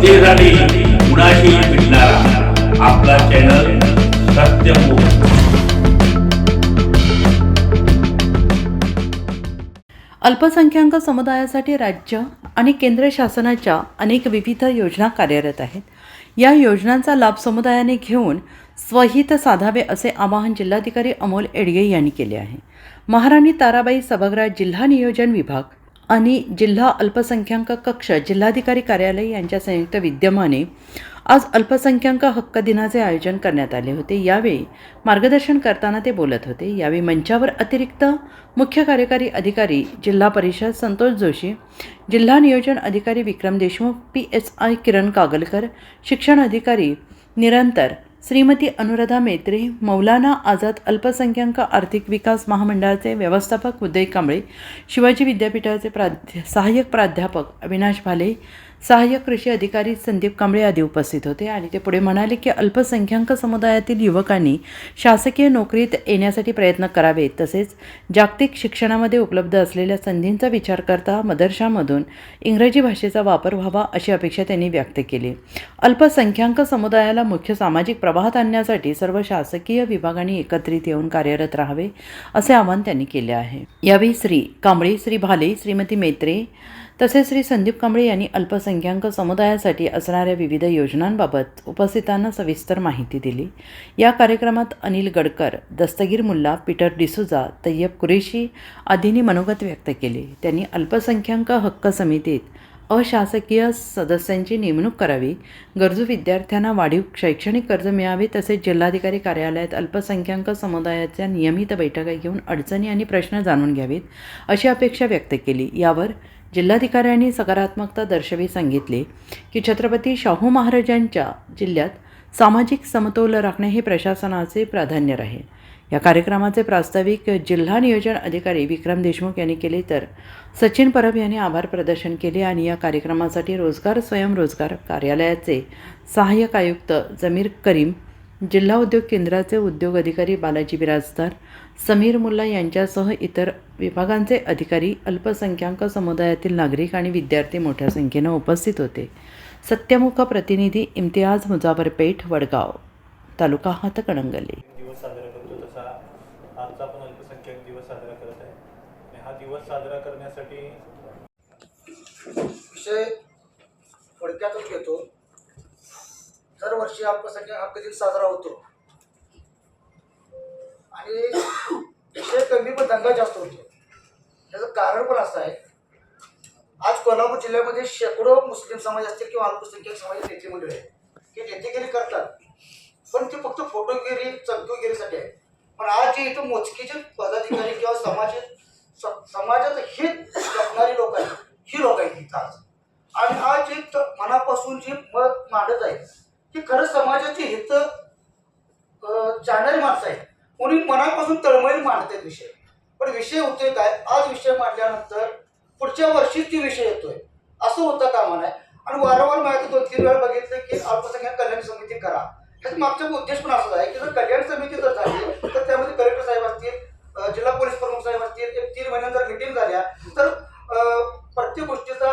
जनतेसाठी कुणाशी भेटणारा आपला चॅनल सत्यमुख। अल्पसंख्याक समुदायासाठी राज्य आणि केंद्र शासनाच्या अनेक विविध योजना कार्यरत आहेत। या योजनांचा लाभ समुदायाने घेऊन स्वहित साधावे असे आवाहन जिल्हाधिकारी अमोल एडगे यांनी केले आहे। महाराणी ताराबाई सभागृह जिल्हा नियोजन विभाग आणि जिल्हा अल्पसंख्याक कक्ष जिल्हाधिकारी कार्यालय यांच्या संयुक्त विद्यमाने आज अल्पसंख्याक हक्क दिनाचे आयोजन करण्यात आले होते। यावेळी मार्गदर्शन करताना ते बोलत होते। यावेळी मंचावर अतिरिक्त मुख्य कार्यकारी अधिकारी जिल्हा परिषद संतोष जोशी, जिल्हा नियोजन अधिकारी विक्रम देशमुख, PSI किरण कागलकर, शिक्षण अधिकारी निरंतर श्रीमती अनुराधा मेत्रे, मौलाना आझाद अल्पसंख्याक आर्थिक विकास महामंडळाचे व्यवस्थापक उदय कांबळे, शिवाजी विद्यापीठाचे सहाय्यक प्राध्यापक अविनाश भाले, सहाय्यक कृषी अधिकारी संदीप कांबळे आदी उपस्थित होते। आणि ते पुढे म्हणाले की अल्पसंख्याक समुदायातील युवकांनी शासकीय नोकरीत येण्यासाठी प्रयत्न करावेत, तसेच जागतिक शिक्षणामध्ये उपलब्ध असलेल्या संधींचा विचार करता मदरशामधून इंग्रजी भाषेचा वापर व्हावा अशी अपेक्षा त्यांनी व्यक्त केली। अल्पसंख्याक समुदायाला मुख्य सामाजिक प्रवाहात आणण्यासाठी सर्व शासकीय विभागांनी एकत्रित येऊन कार्यरत राहावे असे आवाहन त्यांनी केले आहे। यावेळी श्री कांबळे, श्री भाले, श्रीमती मेत्रे तसेच श्री संदीप कांबळे यांनी अल्पसंख्याक समुदायासाठी असणाऱ्या विविध योजनांबाबत उपस्थितांना सविस्तर माहिती दिली। या कार्यक्रमात अनिल गडकर, दस्तगीर मुल्ला, पीटर डिसूजा, तय्यब कुरेशी आदींनी मनोगत व्यक्त केले। त्यांनी अल्पसंख्याक हक्क समितीत अशासकीय सदस्यांची नेमणूक करावी, गरजू विद्यार्थ्यांना वाढीव शैक्षणिक कर्ज मिळावे, तसेच जिल्हाधिकारी कार्यालयात अल्पसंख्याक समुदायाच्या नियमित बैठका घेऊन अडचणी आणि प्रश्न जाणून घ्यावेत अशी अपेक्षा व्यक्त केली। यावर जिल्हाधिकाऱ्यांनी सकारात्मकता दर्शवी सांगितले की छत्रपती शाहू महाराजांच्या जिल्ह्यात सामाजिक समतोल राखणे हे प्रशासनाचे प्राधान्य राहील। या कार्यक्रमाचे प्रास्ताविक जिल्हा नियोजन अधिकारी विक्रम देशमुख यांनी केले, तर सचिन परब यांनी आभार प्रदर्शन केले। आणि या कार्यक्रमासाठी रोजगार स्वयंरोजगार कार्यालयाचे सहाय्यक आयुक्त जमीर करीम, जिल्हा उद्योग केंद्राचे उद्योग अधिकारी बालाजी बिराजदार, समीर मुल्ला यांच्यासह इतर विभागांचे अधिकारी, अल्पसंख्याक समुदायातील नागरिक आणि विद्यार्थी मोठ्या संख्येने उपस्थित होते। सत्यमुख प्रतिनिधी इम्तियाज मुजावरपेठ, वडगाव, तालुका हातकणंगले। दिवस साजरा करतो तसा आजचा पण अल्पसंख्याक दिवस साजरा करत आहे। आणि हा दिवस साजरा करण्यासाठी विषय थोडक्यातच घेतो। दरवर्षी अल्पसंख्याक हक्क दिन साजरा होतो आणि विषय कमी पण दंगा जास्त होतो। त्याचं कारण पण असं आहे, आज कोल्हापूर जिल्ह्यामध्ये शेकडो मुस्लिम समाज असतील किंवा अल्पसंख्याक समाज नेते मंडळी आहे की नेतेगिरी करतात, पण ते फक्त फोटोगिरी चमकोगिरीसाठी आहे। पण आज जे इथं मोजकीचे पदाधिकारी किंवा समाजाचं हित जपणारी लोक आहेत, ही लोक आहेत इथं आज। आणि आज जे मनापासून जे मत मांडत आहेत की खरं समाजाचे हित जाणणारी माणसं आहेत, कोणी मनापासून तळमळीने मांडत आहेत विषय। पण विषय होतोय काय, आज विषय मांडल्यानंतर पुढच्या वर्षीच ती विषय येतोय, असं होतं कामा नये। आणि वारंवार माहिती 2-3 वेळा बघितलं की अल्पसंख्याक कल्याण समिती करा, ह्याचा मागचा उद्देश पण असाच आहे की जर कल्याण समिती जर झाली तर त्यामध्ये कलेक्टर साहेब असतील, जिल्हा पोलीस प्रमुख साहेब असतील, 1-3 महिन्यात जर मिटिंग झाल्या तर प्रत्येक गोष्टीचा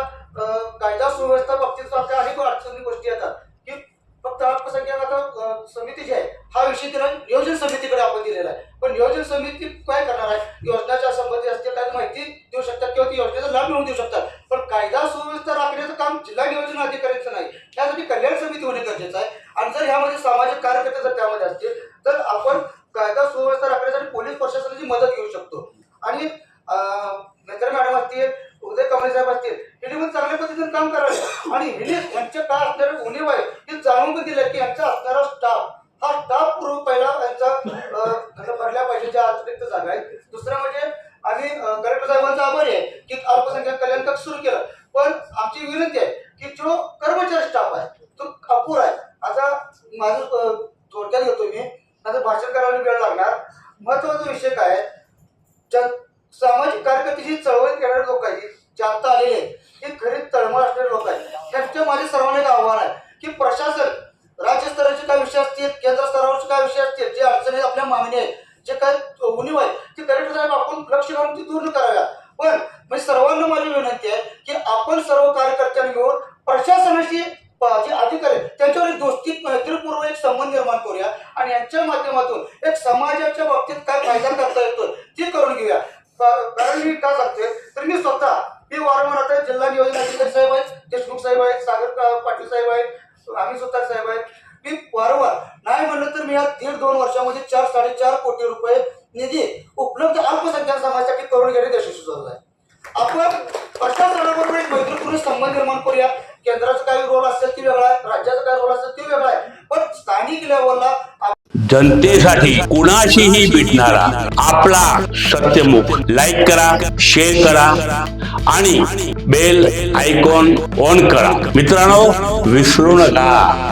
कायदा सुव्यवस्था बाबतीत अनेक अडचणी गोष्टी येतात की फक्त अल्पसंख्याक समिती जी आहे हा विषय तिला नियोजन समितीकडे आपण दिलेला आहे। पण नियोजन समिती काय करणार आहे, योजनाच्या संबंधित असतील काय माहिती देऊ शकतात किंवा ती योजनेचा लाभ मिळवून देऊ शकतात, पण कायदा सुव्यवस्था राखण्याचं काम जिल्हा नियोजन अधिकाऱ्यांचं नाही, त्यासाठी कल्याण समिती होणे गरजेचं आहे। आणि जर ह्यामध्ये सामाजिक कार्यकर्ते जर त्यामध्ये असतील तर आपण कायदा सुव्यवस्था राखण्यासाठी पोलीस प्रशासनाची मदत घेऊ शकतो। आणि नंतर मॅडम असतील, उदय कांबळे साहेब असतील, यांनी पण चांगल्या पद्धतीने काम करावे आणि यांच्या काय असणारे उणीव आहे हे जाणून पण दिलं की यांचा असणारा स्टाफ हा स्टाफ पूर्व पहिला यांचा भरल्या पाहिजे ज्या अतिरिक्त जागा आहेत। दुसरं म्हणजे आम्ही कलेक्टर साहेबांचा आभारी आहे की अल्पसंख्याक कल्याण कक्ष सुरू केलं, पण आमची विनंती आहे की जो कर्मचारी स्टाफ आहे तो अपुरा आहे। आता माझं थोडक्यात घेतो मी, आता भाषण करायला वेळ लागणार। महत्वाचा विषय काय आहे, सामाजिक कार्यकर्त्याची चळवळ करणारे लोक आहेत, जनता आलेले आहेत, हे खरी तळमळ असणारे लोक आहेत। त्यांच्या माझे सर्वांना एक आव्हान आहे की प्रशासन राज्यस्तराचे काय विषय असतील, केंद्र स्तरावरचे काय विषय असतील, जे अडचणी आपल्या मागणी आहेत, जे काय उणीव आहे ते कलेक्टर साहेब आपण लक्ष घालून ती दूर कराव्या। पण सर्वांना माझी विनंती आहे की आपण सर्व कार्यकर्त्यांनी मिळून प्रशासनाशी कारण मी का सांगतोय तर मी स्वतः मी वारंवार आता जिल्हा नियोजन अधिकारी साहेब आहेत, देशमुख साहेब आहेत, सागर पाटील साहेब आहेत, आम्ही सुतार साहेब आहेत, मी वारंवार नाही म्हणलं तर मी या 1.5-2 वर्षामध्ये 4-4.5 कोटी रुपये निधी उपलब्ध अल्पसंख्याक समाजासाठी करून घेणे यशस्वी झाला आहे. आपण प्रशासनाबरोबर एक मैत्रीपूर्ण संबंध निर्माण करूया. केंद्राचा काही रोल असेल ती वेगळा आहे, राज्याचा काही रोल असेल ती वेगळा आहे, पण स्थानिक लेवलला जनतेसाठी कुणाशीही भेटणारा आपला सत्यमुख लाईक करा, शेअर करा आणि बेल आयकॉन ऑन करा. मित्रांनो, विसरू नका.